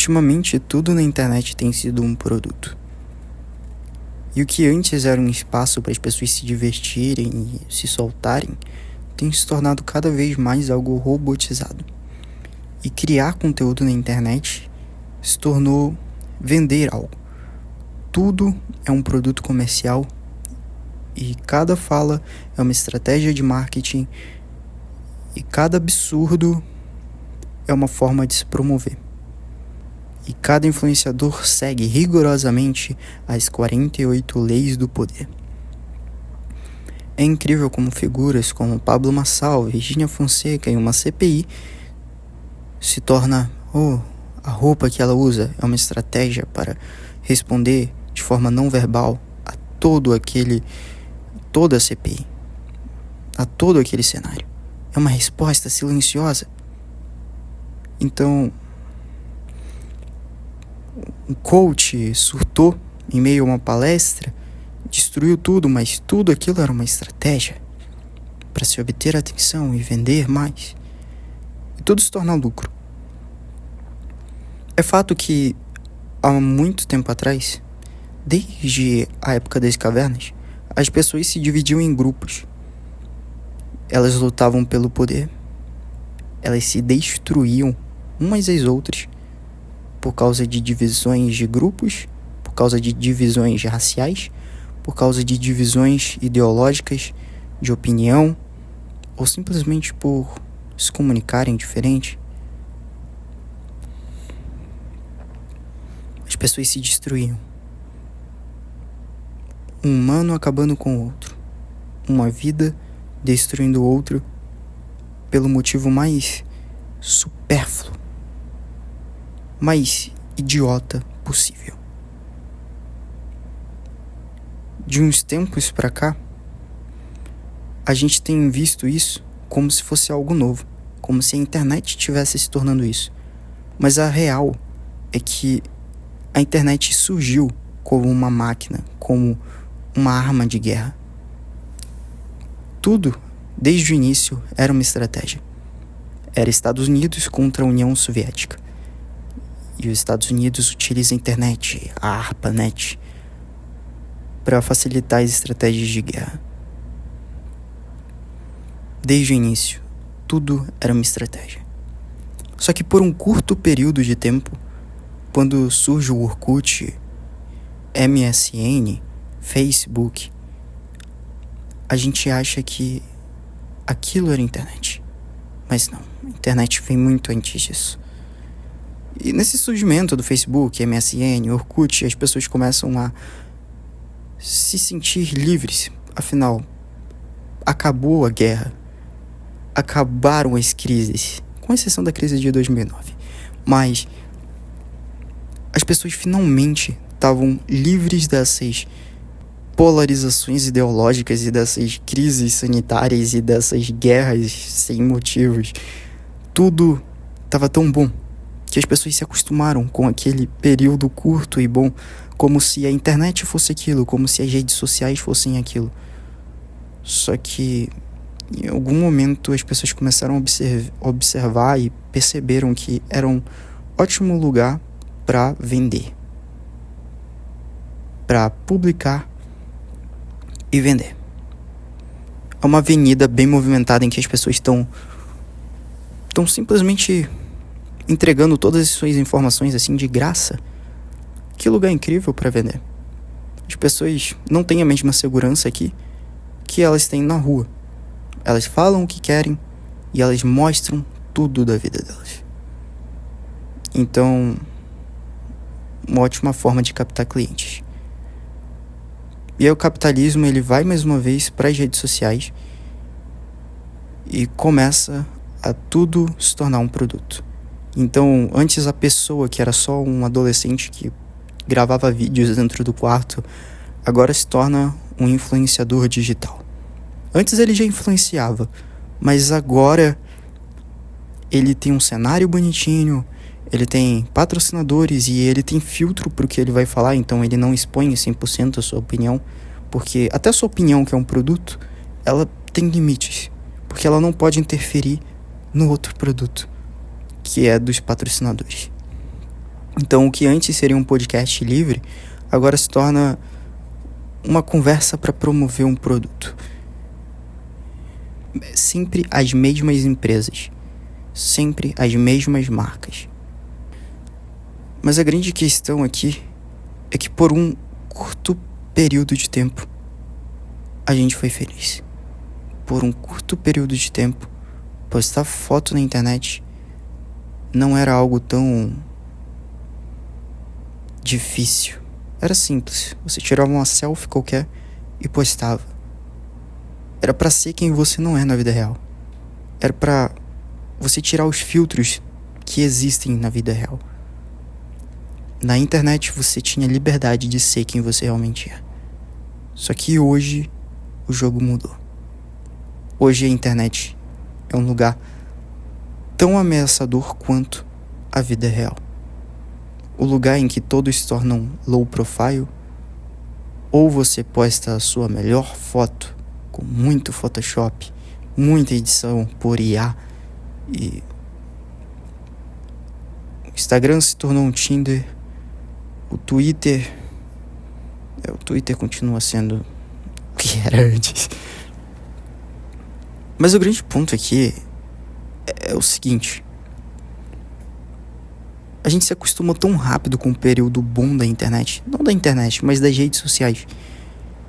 Ultimamente, tudo na internet tem sido um produto. E o que antes era um espaço para as pessoas se divertirem e se soltarem, tem se tornado cada vez mais algo robotizado. E criar conteúdo na internet se tornou vender algo. Tudo é um produto comercial e cada fala é uma estratégia de marketing e cada absurdo é uma forma de se promover. E cada influenciador segue rigorosamente as 48 leis do poder. É incrível como figuras como Pablo Marçal, Virgínia Fonseca em uma CPI se torna, a roupa que ela usa é uma estratégia para responder de forma não verbal a toda a CPI, a todo aquele cenário. É uma resposta silenciosa. Então, um coach surtou em meio a uma palestra, destruiu tudo, mas tudo aquilo era uma estratégia para se obter atenção e vender mais. E tudo se torna lucro. É fato que há muito tempo atrás, desde a época das cavernas, as pessoas se dividiam em grupos. Elas lutavam pelo poder. Elas se destruíam umas às outras por causa de divisões de grupos, por causa de divisões raciais, por causa de divisões ideológicas, de opinião, ou simplesmente por se comunicarem diferente. As pessoas se destruíam. Um humano acabando com o outro. Uma vida destruindo o outro pelo motivo mais supérfluo, mais idiota possível. De uns tempos pra cá, a gente tem visto isso como se fosse algo novo, como se a internet estivesse se tornando isso. Mas a real é que a internet surgiu como uma máquina, como uma arma de guerra. Tudo, desde o início, era uma estratégia. Era Estados Unidos contra a União Soviética. E os Estados Unidos utilizam a internet, a ARPANET, para facilitar as estratégias de guerra. Desde o início, tudo era uma estratégia. Só que por um curto período de tempo, quando surge o Orkut, MSN, Facebook, a gente acha que aquilo era internet. Mas não, a internet vem muito antes disso. E nesse surgimento do Facebook, MSN, Orkut, as pessoas começam a se sentir livres. Afinal, acabou a guerra. Acabaram as crises, com exceção da crise de 2009. Mas as pessoas finalmente estavam livres dessas polarizações ideológicas e dessas crises sanitárias e dessas guerras sem motivos. Tudo estava tão bom que as pessoas se acostumaram com aquele período curto e bom, como se a internet fosse aquilo, como se as redes sociais fossem aquilo. Só que em algum momento as pessoas começaram a observar e perceberam que era um ótimo lugar para vender, para publicar e vender. É uma avenida bem movimentada em que as pessoas estão simplesmente entregando todas as suas informações assim de graça. Que lugar incrível para vender. As pessoas não têm a mesma segurança aqui que elas têm na rua. Elas falam o que querem e elas mostram tudo da vida delas. Então, uma ótima forma de captar clientes. E aí o capitalismo, ele vai mais uma vez para as redes sociais e começa a tudo se tornar um produto. Então, antes a pessoa que era só um adolescente que gravava vídeos dentro do quarto, agora se torna um influenciador digital. Antes ele já influenciava, mas agora ele tem um cenário bonitinho, ele tem patrocinadores e ele tem filtro pro que ele vai falar, então ele não expõe 100% a sua opinião, porque até a sua opinião, que é um produto, ela tem limites, porque ela não pode interferir no outro produto, que é dos patrocinadores. Então, o que antes seria um podcast livre, agora se torna uma conversa para promover um produto. Sempre as mesmas empresas, sempre as mesmas marcas. Mas a grande questão aqui é que por um curto período de tempo, a gente foi feliz. Por um curto período de tempo, postar foto na internet não era algo tão difícil. Era simples. Você tirava uma selfie qualquer e postava. Era pra ser quem você não é na vida real. Era pra você tirar os filtros que existem na vida real. Na internet você tinha liberdade de ser quem você realmente é. Só que hoje o jogo mudou. Hoje a internet é um lugar tão ameaçador quanto a vida real. O lugar em que todos se tornam low profile, ou você posta a sua melhor foto com muito Photoshop, muita edição por IA, e o Instagram se tornou um Tinder. O Twitter continua sendo o que era antes. Mas o grande ponto aqui é o seguinte: a gente se acostumou tão rápido com o período bom da internet, não da internet, mas das redes sociais,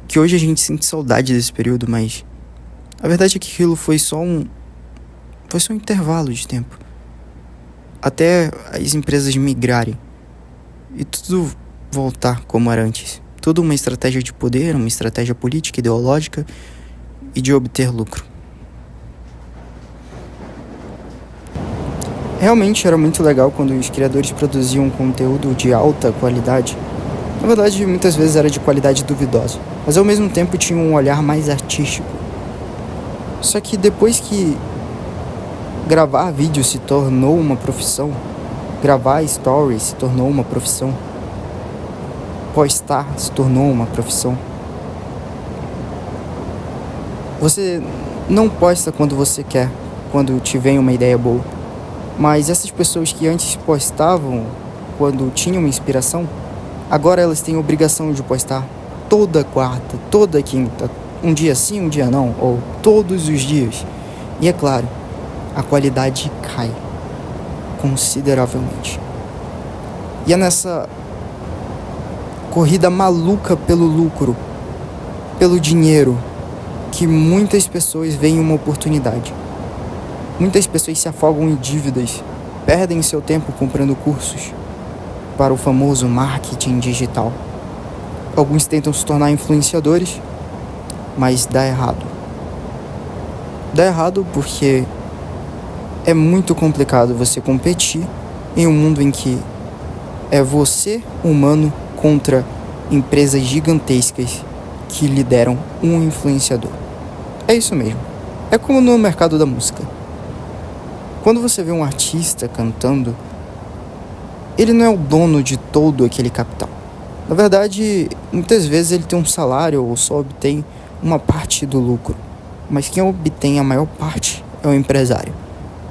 que hoje a gente sente saudade desse período, mas a verdade é que aquilo foi só um intervalo de tempo, até as empresas migrarem e tudo voltar como era antes. Tudo uma estratégia de poder, uma estratégia política, ideológica e de obter lucro. Realmente era muito legal quando os criadores produziam conteúdo de alta qualidade. Na verdade, muitas vezes era de qualidade duvidosa, mas ao mesmo tempo tinha um olhar mais artístico. Só que depois que gravar vídeo se tornou uma profissão, gravar stories se tornou uma profissão, postar se tornou uma profissão, você não posta quando você quer, quando te vem uma ideia boa. Mas essas pessoas que antes postavam quando tinham inspiração, agora elas têm a obrigação de postar toda quarta, toda quinta, um dia sim, um dia não, ou todos os dias. E é claro, a qualidade cai consideravelmente. E é nessa corrida maluca pelo lucro, pelo dinheiro, que muitas pessoas veem uma oportunidade. Muitas pessoas se afogam em dívidas, perdem seu tempo comprando cursos para o famoso marketing digital. Alguns tentam se tornar influenciadores, mas dá errado. Dá errado porque é muito complicado você competir em um mundo em que é você, humano, contra empresas gigantescas que lideram um influenciador. É isso mesmo. É como no mercado da música. Quando você vê um artista cantando, ele não é o dono de todo aquele capital. Na verdade, muitas vezes ele tem um salário ou só obtém uma parte do lucro. Mas quem obtém a maior parte é o empresário.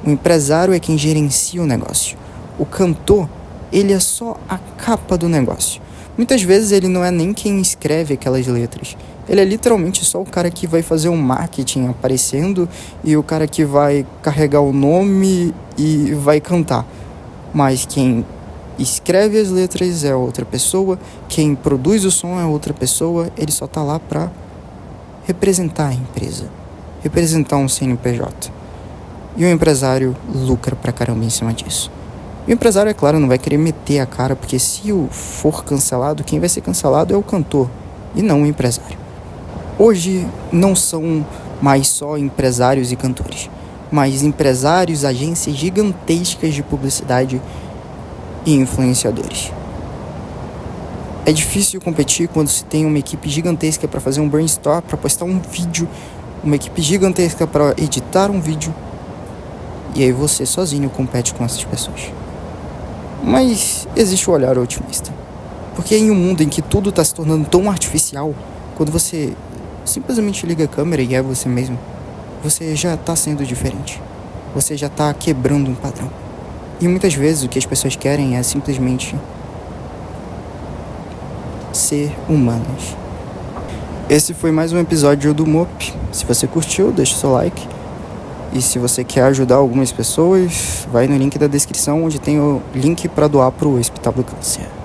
O empresário é quem gerencia o negócio. O cantor, ele é só a capa do negócio. Muitas vezes ele não é nem quem escreve aquelas letras. Ele é literalmente só o cara que vai fazer um marketing aparecendo e o cara que vai carregar o nome e vai cantar. Mas quem escreve as letras é outra pessoa, quem produz o som é outra pessoa, ele só tá lá pra representar a empresa, representar um CNPJ. E o empresário lucra pra caramba em cima disso. O empresário, é claro, não vai querer meter a cara, porque se for cancelado, quem vai ser cancelado é o cantor e não o empresário. Hoje não são mais só empresários e cantores, mas empresários, agências gigantescas de publicidade e influenciadores. É difícil competir quando se tem uma equipe gigantesca para fazer um brainstorm, para postar um vídeo, uma equipe gigantesca para editar um vídeo, e aí você sozinho compete com essas pessoas. Mas existe o olhar otimista, porque em um mundo em que tudo está se tornando tão artificial, quando você simplesmente liga a câmera e é você mesmo, você já está sendo diferente, você já está quebrando um padrão. E muitas vezes o que as pessoas querem é simplesmente ser humanas. Esse foi mais um episódio do MOP. Se você curtiu, deixa o seu like. E se você quer ajudar algumas pessoas, vai no link da descrição onde tem o link para doar para o Hospital do Câncer.